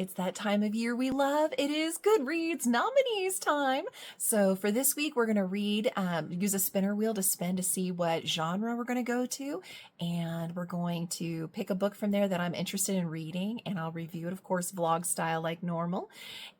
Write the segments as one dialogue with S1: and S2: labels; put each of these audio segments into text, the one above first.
S1: It's that time of year we love. It is Goodreads Nominees time. So for this week, we're going to use a spinner wheel to spin to see what genre we're going to go to. And we're going to pick a book from there that I'm interested in reading. And I'll review it, of course, vlog style like normal.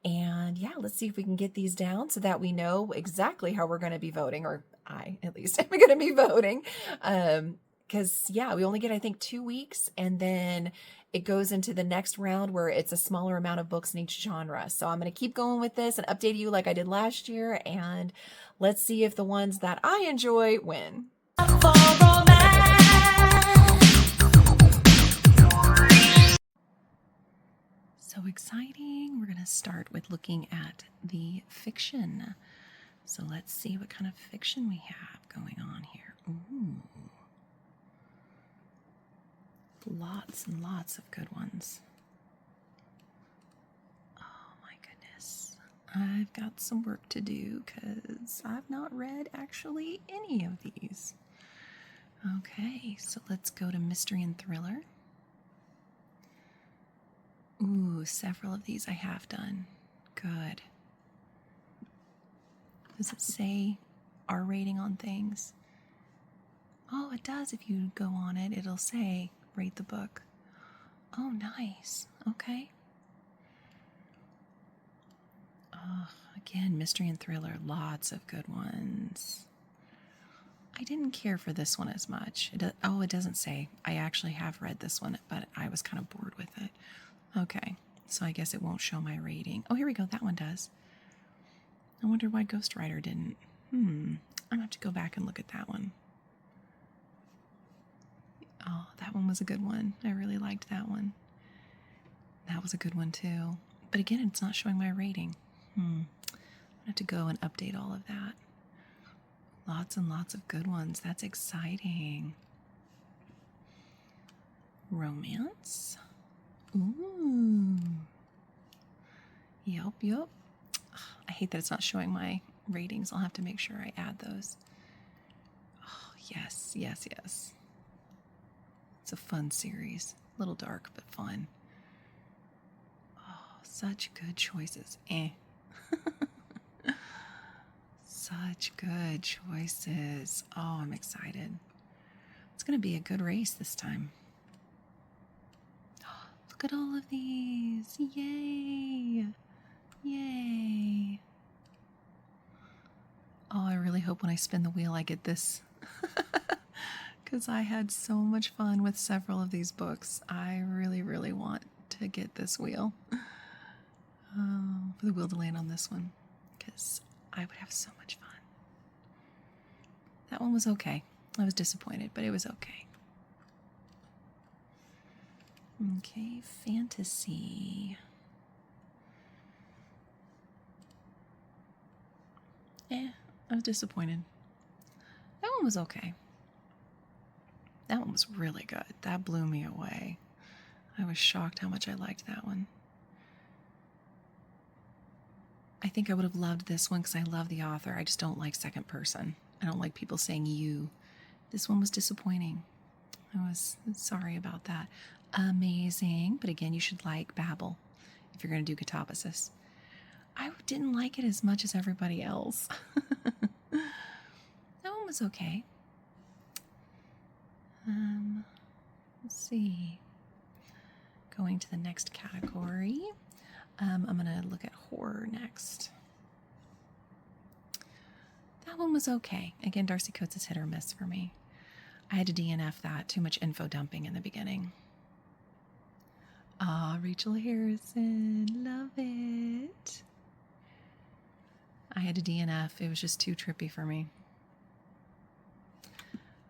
S1: And yeah, let's see if we can get these down so that we know exactly how we're going to be voting, or I, at least, am going to be voting. Because yeah, we only get, I think, 2 weeks, and then it goes into the next round where it's a smaller amount of books in each genre. So I'm going to keep going with this and update you like I did last year, and let's see if the ones that I enjoy win. So exciting. We're going to start with looking at the fiction. So let's see what kind of fiction we have going on here. Ooh. Lots and lots of good ones. Oh my goodness. I've got some work to do because I've not read actually any of these. Okay, so let's go to mystery and thriller. Ooh, several of these I have done. Good. Does it say R rating on things? Oh, it does. If you go on it, it'll say rate the book. Oh, nice. Okay. Again, mystery and thriller, lots of good ones. I didn't care for this one as much. It doesn't say. I actually have read this one, but I was kind of bored with it. Okay, so I guess it won't show my rating. Oh, here we go. That one does. I wonder why Ghostwriter didn't. I'm gonna have to go back and look at that one. Oh, that one was a good one. I really liked that one. That was a good one too. But again, it's not showing my rating. I have to go and update all of that. Lots and lots of good ones. That's exciting. Romance. Ooh. Yup. I hate that it's not showing my ratings. I'll have to make sure I add those. Oh, yes. It's a fun series. A little dark, but fun. Oh, such good choices. Such good choices. Oh, I'm excited. It's going to be a good race this time. Oh, look at all of these. Yay. Oh, I really hope when I spin the wheel I get this. Because I had so much fun with several of these books. I really, really want to get this wheel. For the wheel to land on this one. Because I would have so much fun. That one was okay. I was disappointed, but it was okay. Okay, fantasy. I was disappointed. That one was okay. That one was really good. That blew me away. I was shocked how much I liked that one. I think I would have loved this one because I love the author. I just don't like second person. I don't like people saying you. This one was disappointing. I was sorry about that. Amazing. But again, you should like Babel if you're going to do Catabasis. I didn't like it as much as everybody else. That one was okay. Let's see. Going to the next category. I'm going to look at horror next. That one was okay. Again, Darcy Coates is hit or miss for me. I had to DNF that. Too much info dumping in the beginning. Rachel Harrison. Love it. I had to DNF. It was just too trippy for me.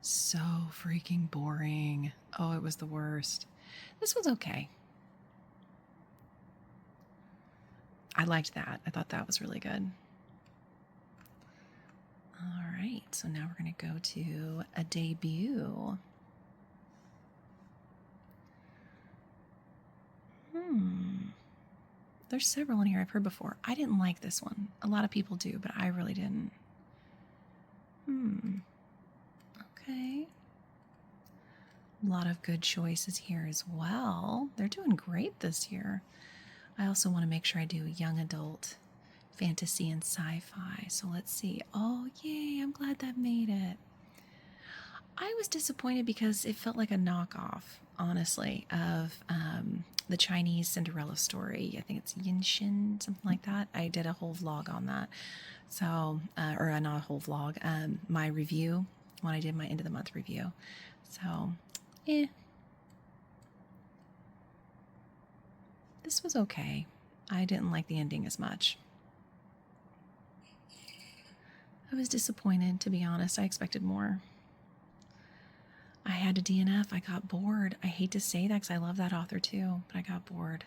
S1: So freaking boring. Oh, it was the worst. This one's okay. I liked that. I thought that was really good. All right, so now we're going to go to a debut. There's several in here I've heard before. I didn't like this one. A lot of people do, but I really didn't. Okay. A lot of good choices here as well. They're doing great this year. I also want to make sure I do young adult fantasy and sci-fi. So let's see. Oh, yay, I'm glad that made it. I was disappointed because it felt like a knockoff, honestly, of the Chinese Cinderella story. I think it's Yinshin, something like that. I did a whole vlog on that. So, or not a whole vlog, my review, when I did my end of the month review. So, this was okay. I didn't like the ending as much. I was disappointed, to be honest. I expected more. I had to DNF. I got bored. I hate to say that because I love that author too, but I got bored.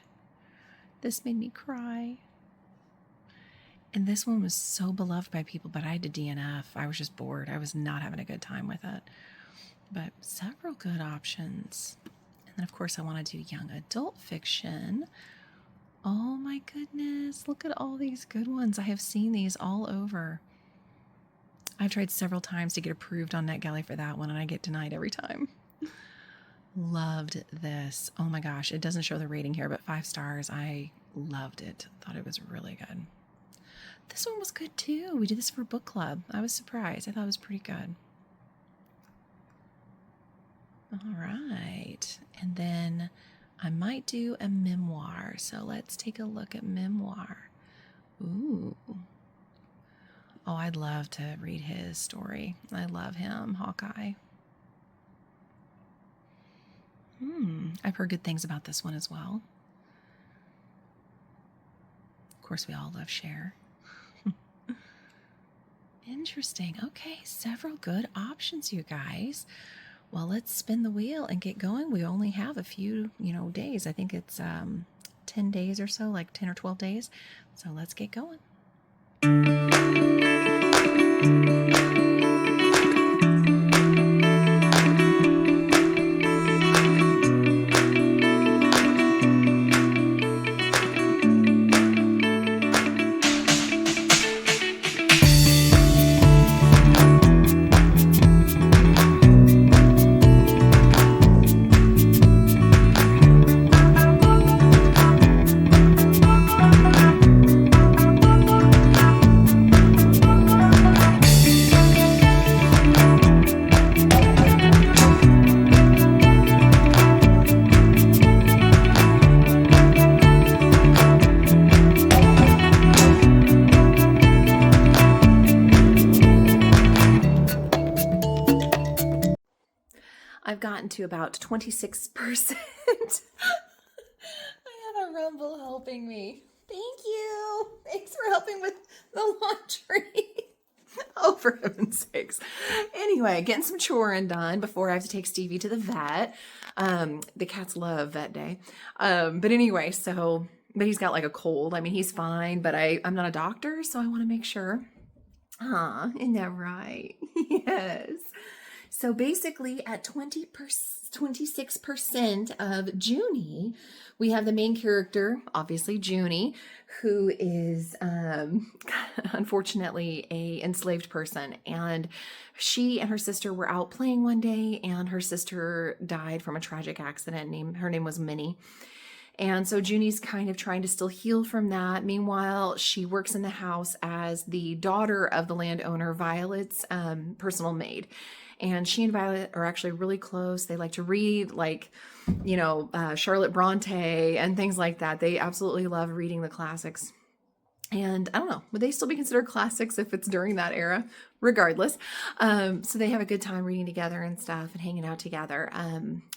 S1: This made me cry. And this one was so beloved by people, but I had to DNF. I was just bored. I was not having a good time with it. But several good options. And then, of course, I want to do young adult fiction. Oh my goodness. Look at all these good ones. I have seen these all over. I've tried several times to get approved on NetGalley for that one, and I get denied every time. Loved this. Oh my gosh. It doesn't show the rating here, but 5 stars. I loved it. Thought it was really good. This one was good too. We did this for book club. I was surprised. I thought it was pretty good. All right. And then I might do a memoir. So let's take a look at memoir. Ooh. Oh, I'd love to read his story. I love him, Hawkeye. I've heard good things about this one as well. Of course, we all love Cher. Interesting. Okay, several good options, you guys. Well, let's spin the wheel and get going. We only have a few, days. I think it's 10 days or so, like 10 or 12 days. So let's get going. I've gotten to about 26%. I have a Rumble helping me. Thank you. Thanks for helping with the laundry. Oh, for heaven's sakes. Anyway, getting some choring done before I have to take Stevie to the vet. The cats love vet day. But anyway, but he's got like a cold. I mean, he's fine, but I'm not a doctor, so I want to make sure. Isn't that right? Yes. So basically at 26% of Junie, we have the main character, obviously Junie, who is unfortunately a enslaved person. And she and her sister were out playing one day, and her sister died from a tragic accident. Her name was Minnie. And so Junie's kind of trying to still heal from that. Meanwhile, she works in the house as the daughter of the landowner, Violet's personal maid. And she and Violet are actually really close. They like to read, Charlotte Bronte and things like that. They absolutely love reading the classics. And I don't know, would they still be considered classics if it's during that era? Regardless. So they have a good time reading together and stuff and hanging out together.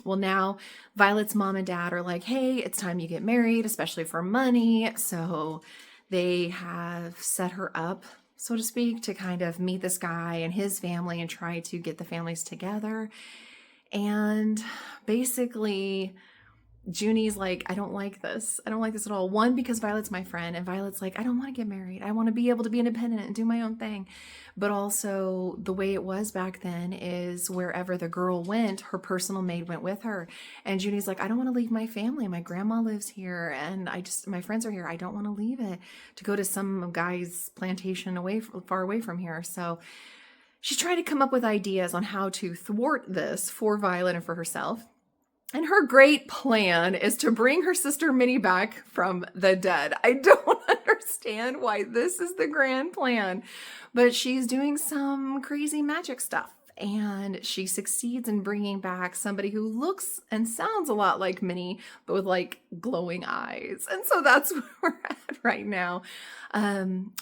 S1: Well, now Violet's mom and dad are like, hey, it's time you get married, especially for money. So they have set her up, so to speak, to kind of meet this guy and his family and try to get the families together. And basically, Junie's like, I don't like this. I don't like this at all. One, because Violet's my friend, and Violet's like, I don't want to get married. I want to be able to be independent and do my own thing. But also, the way it was back then is wherever the girl went, her personal maid went with her. And Junie's like, I don't want to leave my family. My grandma lives here, and my friends are here. I don't want to leave it to go to some guy's plantation far away from here. So she's trying to come up with ideas on how to thwart this for Violet and for herself. And her great plan is to bring her sister Minnie back from the dead. I don't understand why this is the grand plan, but she's doing some crazy magic stuff. And she succeeds in bringing back somebody who looks and sounds a lot like Minnie, but with like glowing eyes. And so that's where we're at right now.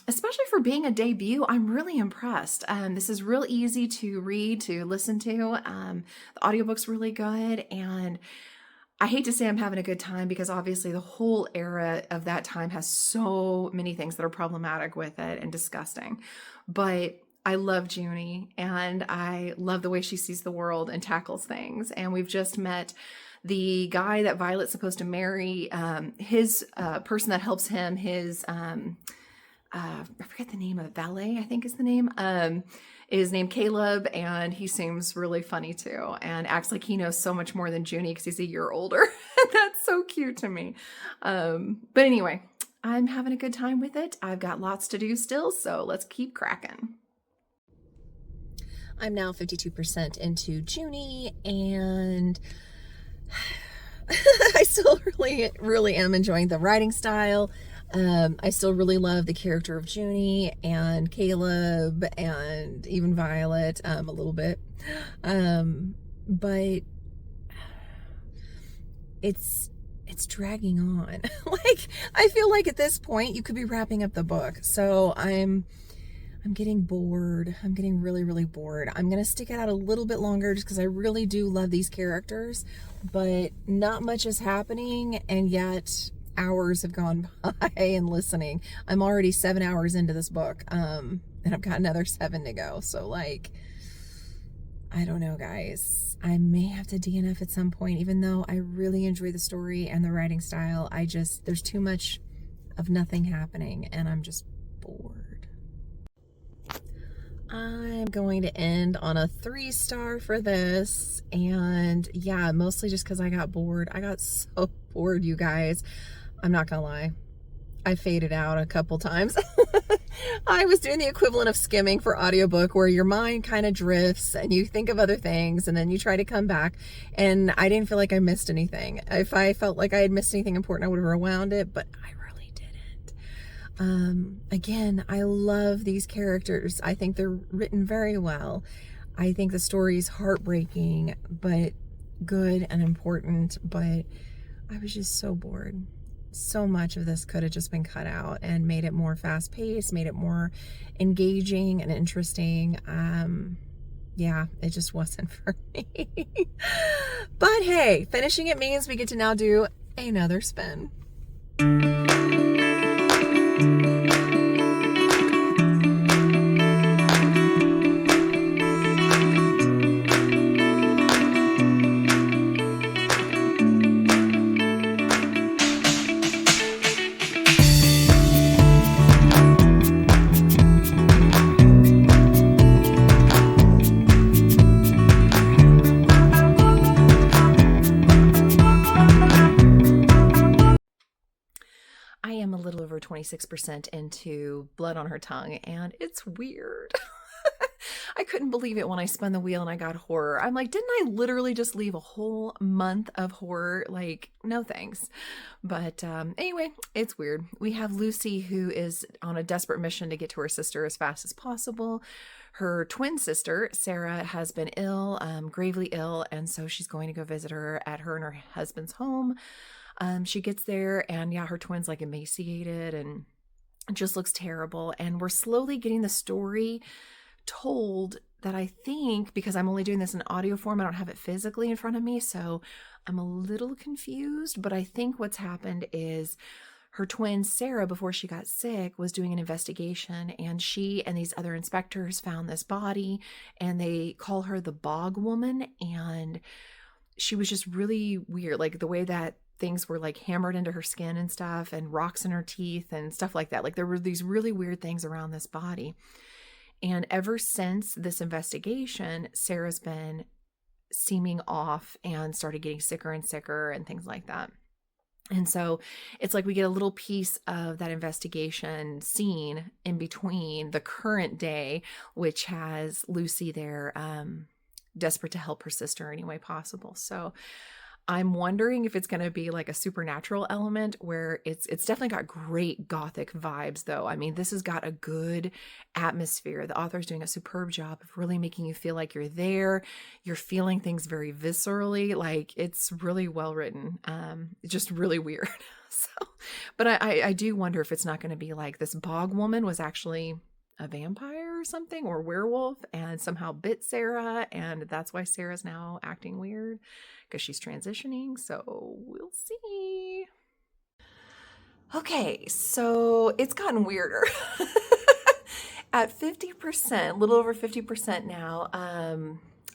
S1: Especially for being a debut, I'm really impressed. This is real easy to read, to listen to. The audiobook's really good. And I hate to say I'm having a good time because obviously the whole era of that time has so many things that are problematic with it and disgusting. But I love Junie, and I love the way she sees the world and tackles things. And we've just met the guy that Violet's supposed to marry, his person that helps him, his, I forget the name of valet, I think is the name, is named Caleb, and he seems really funny too, and acts like he knows so much more than Junie because he's a year older. That's so cute to me. But anyway, I'm having a good time with it. I've got lots to do still, so let's keep cracking. I'm now 52% into Junie, and I still really am enjoying the writing style. I still really love the character of Junie and Caleb and even Violet a little bit. But it's dragging on. Like, I feel like at this point you could be wrapping up the book. So I'm getting bored. I'm getting really bored. I'm going to stick it out a little bit longer just because I really do love these characters, but not much is happening, and yet hours have gone by and listening. I'm already 7 hours into this book, and I've got another 7 to go. So, like, I don't know, guys. I may have to DNF at some point, even though I really enjoy the story and the writing style. There's too much of nothing happening, and I'm just bored. I'm going to end on a 3-star for this, and yeah, mostly just because I got bored. I got so bored, you guys. I'm not gonna lie. I faded out a couple times. I was doing the equivalent of skimming for audiobook, where your mind kind of drifts and you think of other things and then you try to come back, and I didn't feel like I missed anything. If I felt like I had missed anything important, I would have rewound it, but I really didn't. Again, I love these characters. I think they're written very well. I think the story's heartbreaking, but good and important, but I was just so bored. So much of this could have just been cut out and made it more fast-paced, made it more engaging and interesting. Yeah, it just wasn't for me. But hey, finishing it means we get to now do another spin. I am a little over 26% into Blood on Her Tongue, and it's weird. I couldn't believe it when I spun the wheel and I got horror. I'm like, didn't I literally just leave a whole month of horror? Like, no thanks. But anyway, it's weird. We have Lucy, who is on a desperate mission to get to her sister as fast as possible. Her twin sister, Sarah, has been ill, gravely ill, and so she's going to go visit her at her and her husband's home. She gets there, and yeah, her twin's like emaciated and it just looks terrible. And we're slowly getting the story told that I think, because I'm only doing this in audio form, I don't have it physically in front of me, so I'm a little confused. But I think what's happened is her twin, Sarah, before she got sick, was doing an investigation, and she and these other inspectors found this body, and they call her the Bog Woman. And she was just really weird, like the way that things were like hammered into her skin and stuff, and rocks in her teeth and stuff like that. Like there were these really weird things around this body. And ever since this investigation, Sarah's been seeming off and started getting sicker and sicker and things like that. And so it's like we get a little piece of that investigation scene in between the current day, which has Lucy there, desperate to help her sister any way possible. So I'm wondering if it's going to be like a supernatural element where it's definitely got great gothic vibes though. I mean, this has got a good atmosphere. The author's doing a superb job of really making you feel like you're there. You're feeling things very viscerally. Like it's really well written. Just really weird. So, but I do wonder if it's not going to be like this bog woman was actually a vampire or something, or werewolf, and somehow bit Sarah, and that's why Sarah's now acting weird because she's transitioning. So we'll see. Okay, so it's gotten weirder. At 50%, a little over 50% now.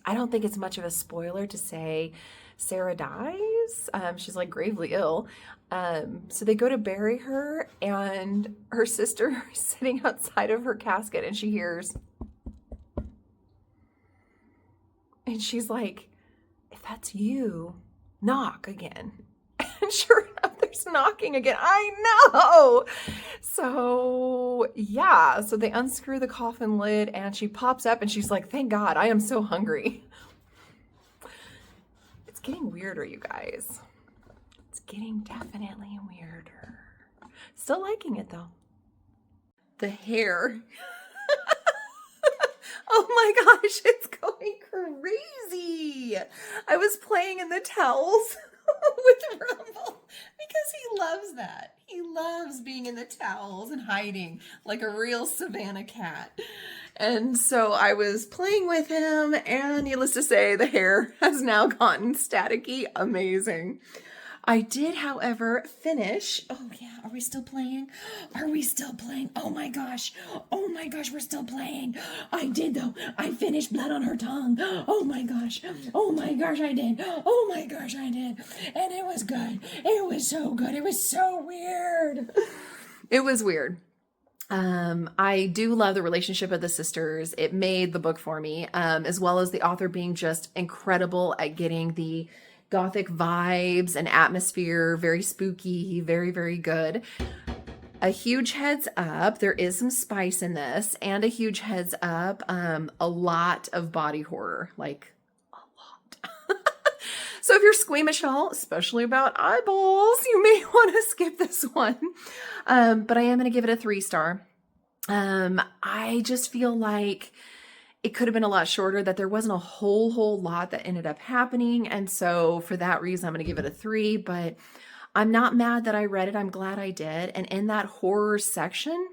S1: I don't think it's much of a spoiler to say Sarah dies. She's like gravely ill. So they go to bury her, and her sister is sitting outside of her casket, and she hears, and she's like, if that's you, knock again. And sure enough, there's knocking again. I know. So yeah, so they unscrew the coffin lid, and she pops up, and she's like, thank God, I am so hungry. It's getting weirder, you guys. It's getting definitely weirder. Still liking it though. The hair. Oh my gosh, it's going crazy. I was playing in the towels with Rumble because he loves that. He loves being in the towels and hiding like a real Savannah cat. And so I was playing with him, and needless to say, the hair has now gotten staticky. Amazing. I did, however, finish. Oh yeah, are we still playing? Are we still playing? Oh my gosh, we're still playing. I did though. I finished Blood on Her Tongue. Oh my gosh, I did. Oh my gosh, I did. And it was good. It was so good. It was so weird. It was weird. I do love the relationship of the sisters. It made the book for me, as well as the author being just incredible at getting the gothic vibes and atmosphere, very spooky, very, very good. A huge heads up, there is some spice in this, and a huge heads up, a lot of body horror, like a lot. So if you're squeamish at all, especially about eyeballs, you may want to skip this one. But I am going to give it a 3-star. I just feel like it could have been a lot shorter, that there wasn't a whole lot that ended up happening. And so for that reason, I'm going to give it a 3, but I'm not mad that I read it. I'm glad I did. And in that horror section,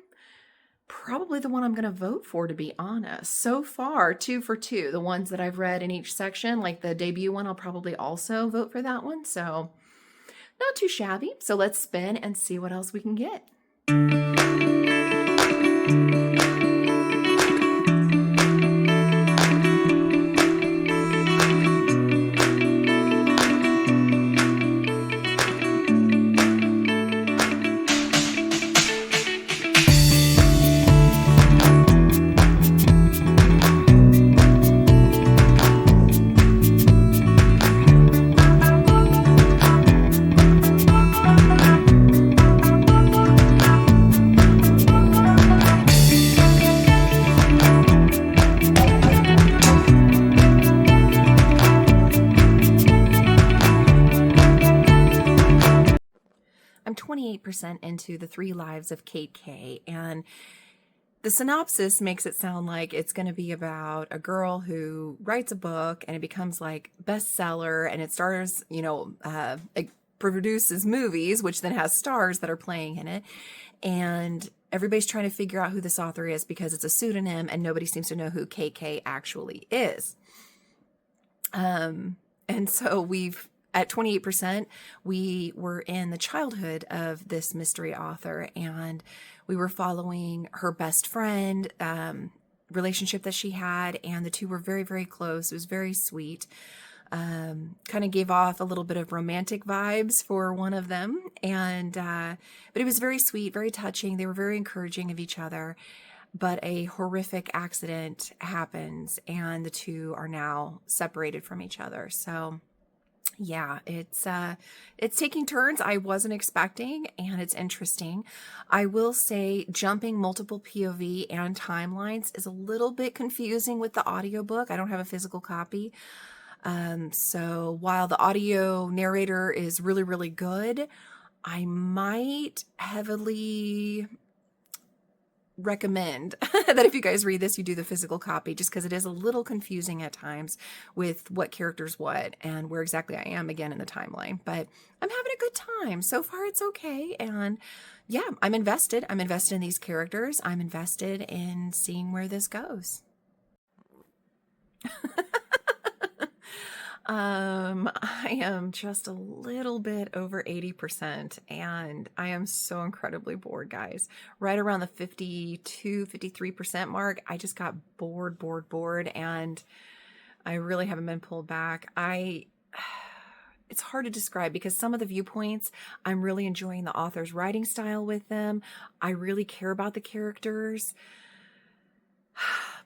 S1: probably the one I'm going to vote for, to be honest. So far, 2 for 2. The ones that I've read in each section, like the debut one, I'll probably also vote for that one. So not too shabby. So let's spin and see what else we can get. I'm 28% into The 3 Lives of Kate Kay, and the synopsis makes it sound like it's going to be about a girl who writes a book and it becomes like bestseller, and it stars, it produces movies, which then has stars that are playing in it. And everybody's trying to figure out who this author is because it's a pseudonym, and nobody seems to know who KK actually is. And so at 28%, we were in the childhood of this mystery author, and we were following her best friend, relationship that she had, and the two were very, very close. It was very sweet. Kind of gave off a little bit of romantic vibes for one of them, and but it was very sweet, very touching. They were very encouraging of each other, but a horrific accident happens, and the two are now separated from each other. So yeah, it's taking turns I wasn't expecting, and it's interesting. I will say jumping multiple POV and timelines is a little bit confusing with the audiobook. I don't have a physical copy. So while the audio narrator is really, really good, I might heavily recommend that if you guys read this, you do the physical copy, just because it is a little confusing at times with what character's what and where exactly I am again in the timeline. But I'm having a good time. So far, it's okay. And yeah, I'm invested. I'm invested in these characters. I'm invested in seeing where this goes. I am just a little bit over 80%, and I am so incredibly bored, guys. Right around the 52, 53% mark, I just got bored, and I really haven't been pulled back. It's hard to describe because some of the viewpoints, I'm really enjoying the author's writing style with them. I really care about the characters.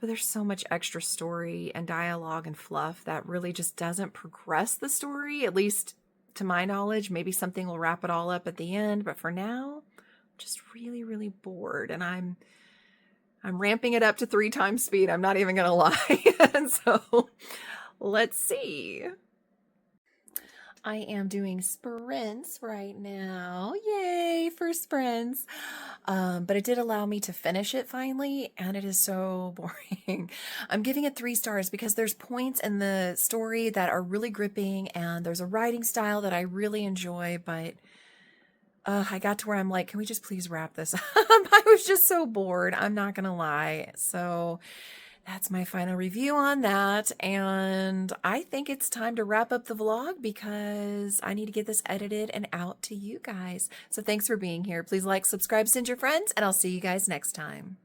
S1: But there's so much extra story and dialogue and fluff that really just doesn't progress the story, at least to my knowledge. Maybe something will wrap it all up at the end, but for now, I'm just really, really bored, and I'm ramping it up to 3 times speed. I'm not even gonna lie. And so let's see. I am doing sprints right now. Yay for sprints. But it did allow me to finish it finally, and it is so boring. I'm giving it 3 stars because there's points in the story that are really gripping, and there's a writing style that I really enjoy, but I got to where I'm like, can we just please wrap this up? I was just so bored. I'm not gonna lie. So that's my final review on that. And I think it's time to wrap up the vlog because I need to get this edited and out to you guys. So thanks for being here. Please like, subscribe, send your friends, and I'll see you guys next time.